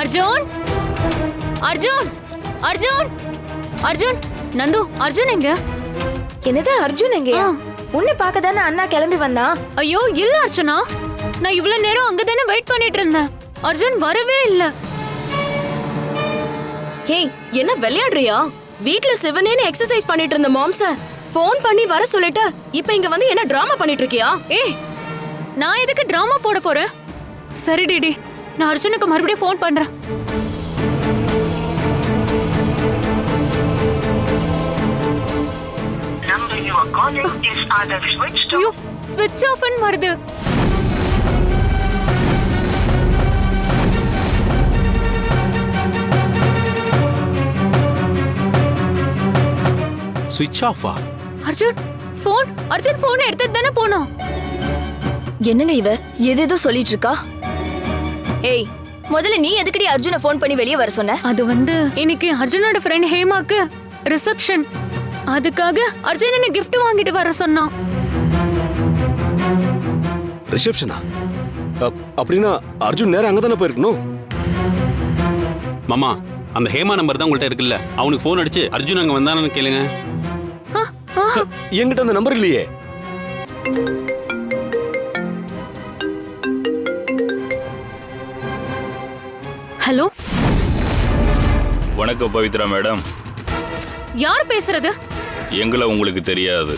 அர்ஜுன் அர்ஜுன் அர்ஜுன் அர்ஜுன் நந்து அர்ஜுன் எங்க? என்னது அர்ஜுன் எங்கயா? உன்னை பார்க்க தானே அண்ணா கிளம்பி வந்தான். ஐயோ இல்ல அர்ச்சனா, நான் இவ்வளவு நேரம் அங்கதானே வெயிட் பண்ணிட்டு இருந்தேன். அர்ஜுன் வரவே இல்ல. ஏய் என்ன விளையாடுறியா? வீட்ல சிவனேன்னு எக்ஸசைஸ் பண்ணிட்டு இருந்த மாம்ஸ ஃபோன் பண்ணி வர சொல்லிட்டு இப்ப இங்க வந்து என்ன டிராமா பண்ணிட்டு இருக்கியா? ஏய் நான் எதுக்கு டிராமா போட போறேன்? சரி டிடி, நான் அர்ஜுனுக்கு மறுபடியும் ஃபோன் பண்றேன். ஐயோ ஸ்விட்ச் ஆஃப் ன்னு வருது. ஸ்விட்ச் ஆஃபா? அர்ஜுன் போன் எடுத்துட்டு தானே போனோம். என்னங்க இவ ஏதேதோ சொல்லிட்டு இருக்கா? ஏய் முதல்ல நீ எதுக்கடி அர்ஜுனை ஃபோன் பண்ணி வெளியே வர சொன்ன? அது வந்து இன்னைக்கு அர்ஜுனோட ஃப்ரெண்ட் ஹேமாக்கு ரிசப்ஷன். அதுக்காக அர்ஜுன் என்ன gift வாங்கிட்டு வர சொன்னான். ரிசப்ஷனா? அப்படின்னா அர்ஜுன் நேரா அங்கதானே போயிருக்கணும். மாமா, அந்த ஹேமா நம்பர் தான் உங்கள்ட்ட இருக்குல்ல, அவனுக்கு ஃபோன் அடிச்சு அர்ஜுன் அங்க வந்தானு கேளுங்க. என்கிட்ட அந்த நம்பர் இல்லையே. ஹலோ வணக்கம் பவித்ரா மேடம். யார் பேசுறது? எங்களை உங்களுக்கு தெரியாது,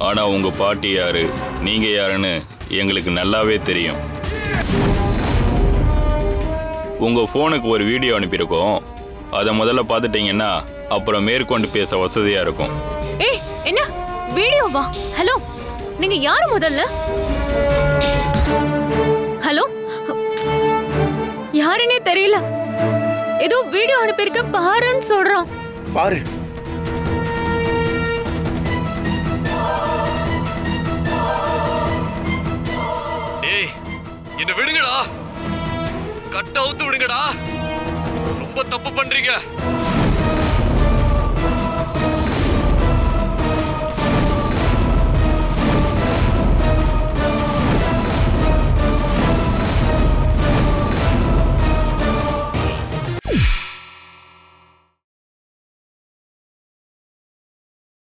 ஆனா உங்க பாட்டி யாரு நீங்க யாருன்னு எங்களுக்கு நல்லாவே தெரியும். உங்க போனுக்கு ஒரு வீடியோ அனுப்பியிருக்கோம், அதை முதல்ல பார்த்துட்டீங்கன்னா அப்புறம் மேற்கொண்டு பேச வசதியா இருக்கும். ஏய் என்ன வீடியோவா? ஹலோ நீங்க யாரு முதல்ல? ஹலோ யாருன்னே தெரியல, ஏதோ வீடியோ அனுப்பியிருக்க பாருன்னு சொல்றான். பாரு. ஏய் என்ன விடுங்கடா, கட் அவுத்து விடுங்கடா, ரொம்ப தப்பு பண்றீங்க.